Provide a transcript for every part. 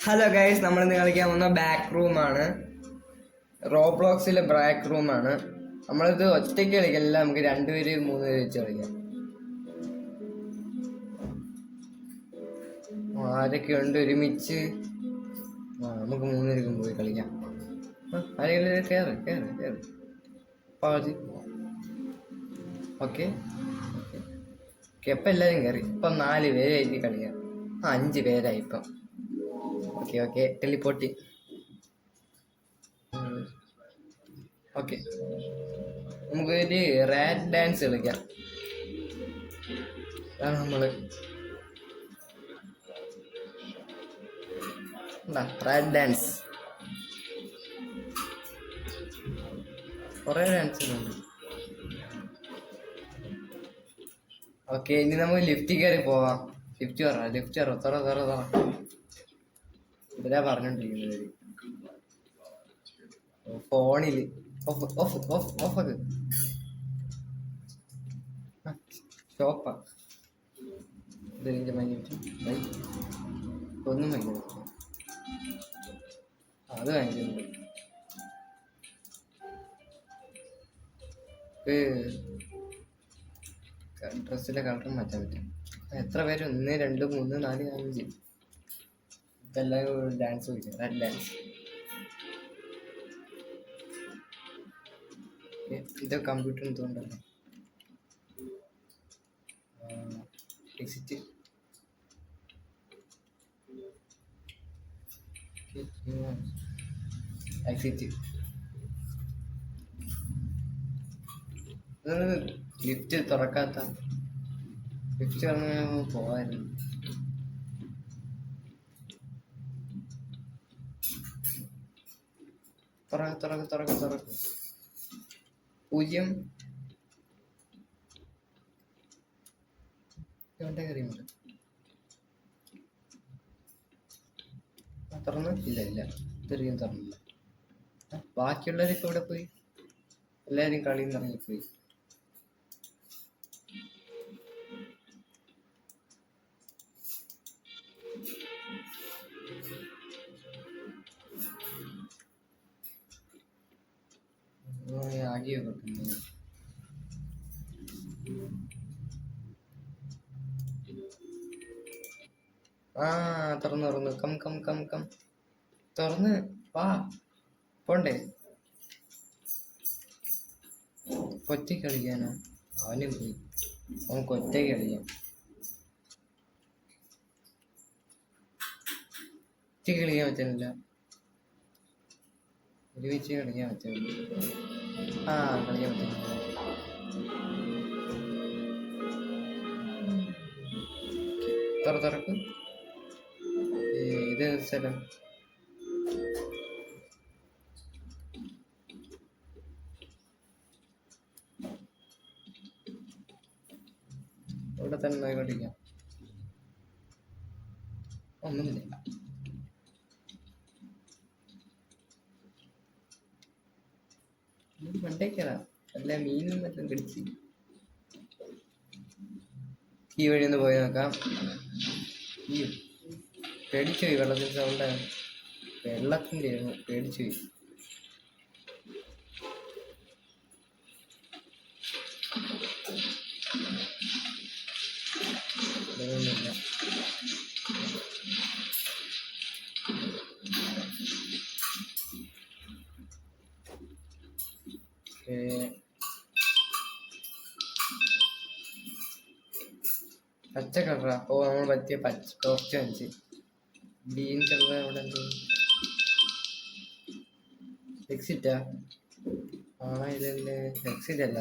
Hello guys, നമ്മളിന്ന് കളിക്കാൻ പോകുന്ന ബാക്ക് റൂമാണ്. റോബ്ലോക്സിലെ ബാക്ക് റൂമാണ്. നമ്മളിത് ഒറ്റയ്ക്ക് കളിക്കില്ല, നമുക്ക് 2 പേര് 3 പേര് വെച്ച് കളിക്കാം. ആരൊക്കെ ഉണ്ട് ഒരുമിച്ച്? നമുക്ക് 3 പേർക്കും പോയി കളിക്കാം. ആരെങ്കിലും കയറ് കയറ് കയറ്. ഓക്കെ അപ്പം എല്ലാവരും കയറി. ഇപ്പം 4 പേരായിട്ട് കളിക്കാം. 5 പേരായി ഇപ്പം. ഓക്കെ ടെലിപ്പോട്ടി. ഓക്കെ, നമുക്കൊരു റാറ്റ് ഡാൻസ് കളിക്കാം. അതാണ് നമ്മള് റാറ്റ് ഡാൻസ്. കുറേ ഡാൻസുകളുണ്ട്. ഓക്കെ, ഇനി നമുക്ക് ലിഫ്റ്റിൽ കയറി പോവാം. ലിഫ്റ്റ് തുറ ഇതിലാ പറഞ്ഞോണ്ടിരിക്കുന്നത്. ഫോണില് ഓഫ് ഷോപ്പാ ഒന്നും ഭയങ്കര അത് ഭയങ്കര ഡ്രസ്സിന്റെ കളർ മാറ്റാൻ പറ്റും. എത്ര പേര്? 1 2 3 4 5. ഇതെല്ലാം ഡാൻസ് കളിക്കാം. Red dance. ഇത് കമ്പ്യൂട്ടർ എന്തുകൊണ്ടല്ലേ എക്സിറ്റ്. ലിഫ്റ്റ് തുറക്കാത്ത. ലിഫ്റ്റ് തുറന്ന് പോവായിരുന്നു. തുറക്ക് 0 കയറിയുണ്ട്. തുറന്ന് ഇല്ല ഇത്രയും തുറന്നില്ല. ബാക്കിയുള്ളവരൊക്കെ ഇവിടെ പോയി. എല്ലാവരും കളിയിൽ നിന്ന് ഇറങ്ങിപ്പോയി. ആകിയോ കിട്ടുന്നു. തുറന്നു കം തുറന്ന് വാ. പോണ്ടേ? ഒറ്റയ്ക്ക് കളിക്കാനോ? അവനും പോയി. നമുക്ക് ഒറ്റയ്ക്ക് കളിക്കാം. ഒറ്റയ്ക്ക് കളിക്കാൻ പറ്റുന്നില്ല. ഒരുമിച്ച് കളിക്കാൻ പറ്റുള്ളൂ. കളിക്കാൻ പറ്റുന്നില്ല. തുറക്ക്. ഇത് സ്ഥലം ഇവിടെ തന്നെ കളിക്കാം. ഒന്നുമില്ല. മണ്ടേക്കറാ അല്ല, മീനും മറ്റും കടിച്ച്. ഈ വഴി ഒന്ന് പോയി നോക്കാം. പേടിച്ചു പോയി. വെള്ളത്തിന്റെ സൗണ്ടാണ്. വെള്ളത്തിന്റെ പേടിച്ചു പോയി. ഒന്നുമില്ല. പച്ച കളറാ. നമ്മൾ പറ്റിയ കുറച്ച് അഞ്ച് ഗ്രീൻ കളർ. അവിടെ എന്തോ എക്സിറ്റാ? ഇതല്ലേ എക്സിറ്റ് അല്ല.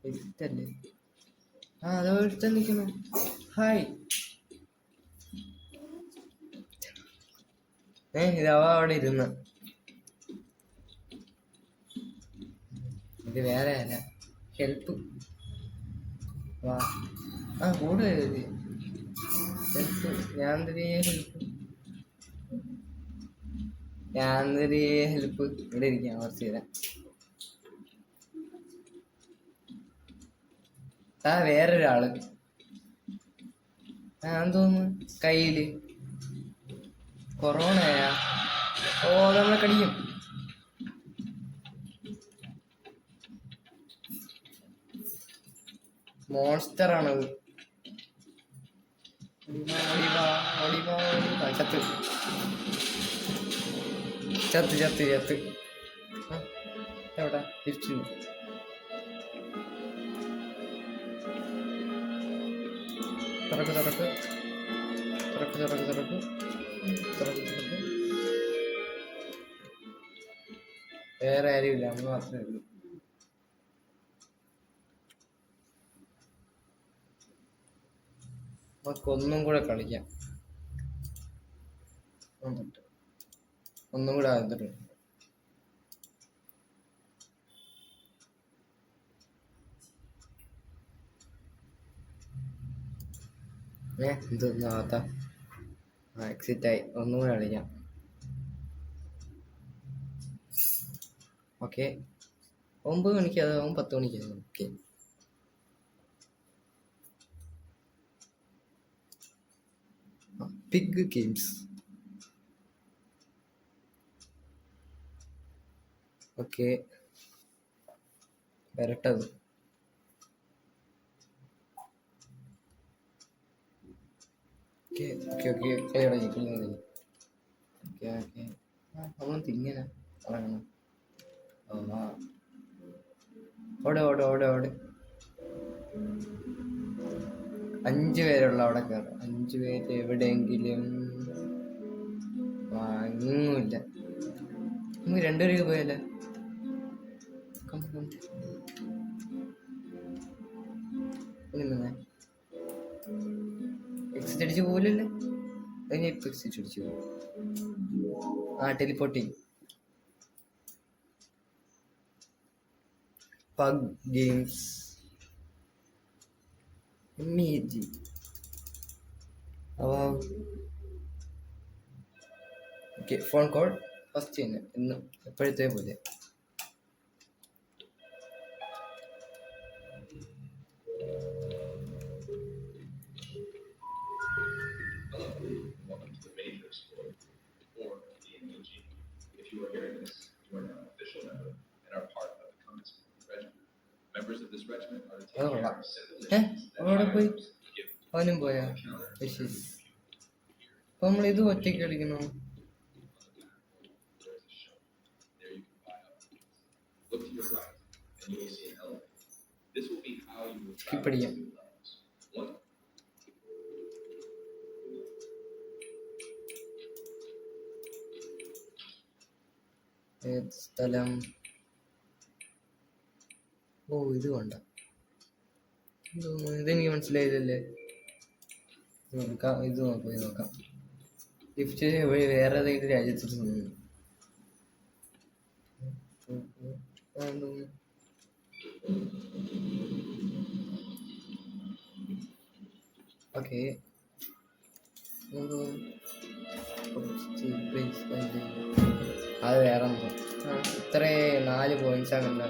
എക്സിറ്റ് അല്ലേ? അതോ ഇഷ്ടം നിൽക്കുന്നു. ഹായ്. ഇതവ അവിടെ ഇരുന്ന്. ഇത് വേറെ അല്ല. ഹെൽപ്പ് വാ. കൂടെ ഹെൽപ്പ്. ഹെൽപ്പ് ഇവിടെ ഇരിക്കാം. കുറച്ച് തരാം. വേറൊരാള് ഞാൻ തോന്നുന്നു കയ്യില് കൊറോണയാ. ഓ നമ്മളെ കടിക്കും. മോൺസ്റ്റർ ആണത്. ചത്ത് ചത്ത് ചത്ത് ചത്ത്. എവിടെ തിരിച്ചു? തുറക്ക് തുറക്ക് തുറക്ക് തുറക്ക് തുറക്ക് തുറക്ക് തുറക്ക്. വേറെ ആരുമില്ല, നമ്മൾ മാത്രമേ ഉള്ളൂ. നമുക്കൊന്നും കൂടെ കളിക്കാം. ഒന്നും കൂടെ ആദ്യത്തെ ഇതൊന്നാത്ത എക്സിറ്റ് ആയി. ഒന്നും കൂടെ കളിക്കാം. ഓക്കെ, 9 മണിക്ക് അതാവും 10 മണിക്ക്. Okay, pig games. ഓക്കെ, വരട്ടത്. Okay okay okay okay okay. നമ്മളൊന്ന് തിങ്ങനെ തുടങ്ങണം. ഓടെ ഓടെ ഓടെ ഓടെ. 5 പേരുള്ള അവിടെ കയറും. 5 പേര് എവിടെയെങ്കിലും വാങ്ങൂല്ല. നമുക്ക് 2 പേർക്ക് പോയല്ലേ. എക്സിറ്റ് അടിച്ച് പോലല്ലേ. ഇപ്പൊ എക്സിറ്റ് അടിച്ചു പോകും. Teleporting. Pug games. Okay, phone call first തന്നെ ഇന്ന് എപ്പോഴത്തെ പോലെ. അവിടെ പോയി അവനും പോയാ. അപ്പൊ നമ്മളിത് ഒറ്റയ്ക്ക് കളിക്കണോ? സ്കിപ്പടിക്കാം. സ്ഥലം. ഓ, ഇത് വേണ്ട. ഇതെനിക്ക് മനസ്സിലായതല്ലേ. നോക്കാം, ഇത് പോയി നോക്കാം. ലിഫ്റ്റ് വേറെ ഏതെങ്കിലും രാജ്യത്ത് തോന്നുന്നു. ഓക്കെ, അത് വേറെ ഇത്ര 4 പോയിന്റ്സ് ആണല്ലോ.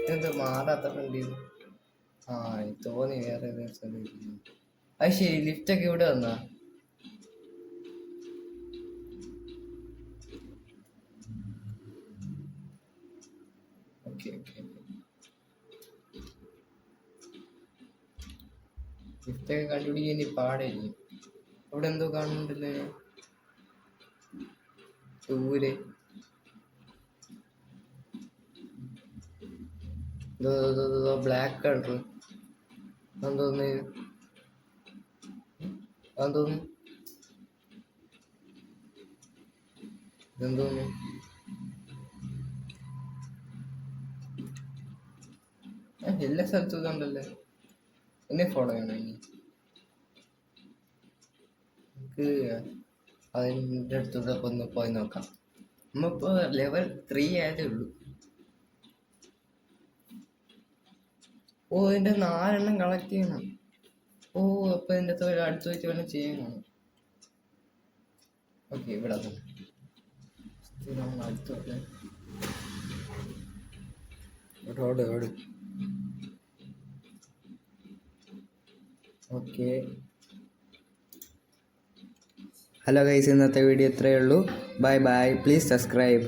ഇതെന്താ മാറാത്ത ഫ്രണ്ട്? തോന്നി വേറെ ഏതെങ്കിലും. അത് ശരി, ലിഫ്റ്റൊക്കെ ഇവിടെ വന്നാ. ഓക്കെ ഓക്കെ, ലിഫ്റ്റൊക്കെ കണ്ടുപിടിക്കാൻ ഇനി പാടായിരിക്കും. അവിടെ എന്തോ കാണുന്നുണ്ടല്ലേ ദൂരെ. ബ്ലാക്ക് കളർ എന്തോന്ന് എന്തോന്ന് എന്തോന്ന് എല്ലാ സ്ഥലത്തും ഇതുണ്ടല്ലേ. എന്നെ ഫോളോ ചെയ്യണം ഇനി. നമുക്ക് അതിൻ്റെ അടുത്തൂടെ ഒന്ന് പോയി നോക്കാം. നമ്മളിപ്പോ ലെവൽ 3 ആയതേ ഉള്ളൂ. ഓ, ഇതിന്റെ 4 എണ്ണം കളക്ട് ചെയ്യണം. ഓ, അപ്പൊ ഇതിന്റെ അടുത്ത് വെച്ച് വല്ലതും ചെയ്യണം. ഓക്കെ, ഇവിടെ നമ്മൾ അടുത്തോട്ട് ഓട് ഓട്. ഓക്കെ, ഹലോ ഗൈസ്, ഇന്നത്തെ വീഡിയോ ഇത്രയേ ഉള്ളൂ. Bye bye, please subscribe.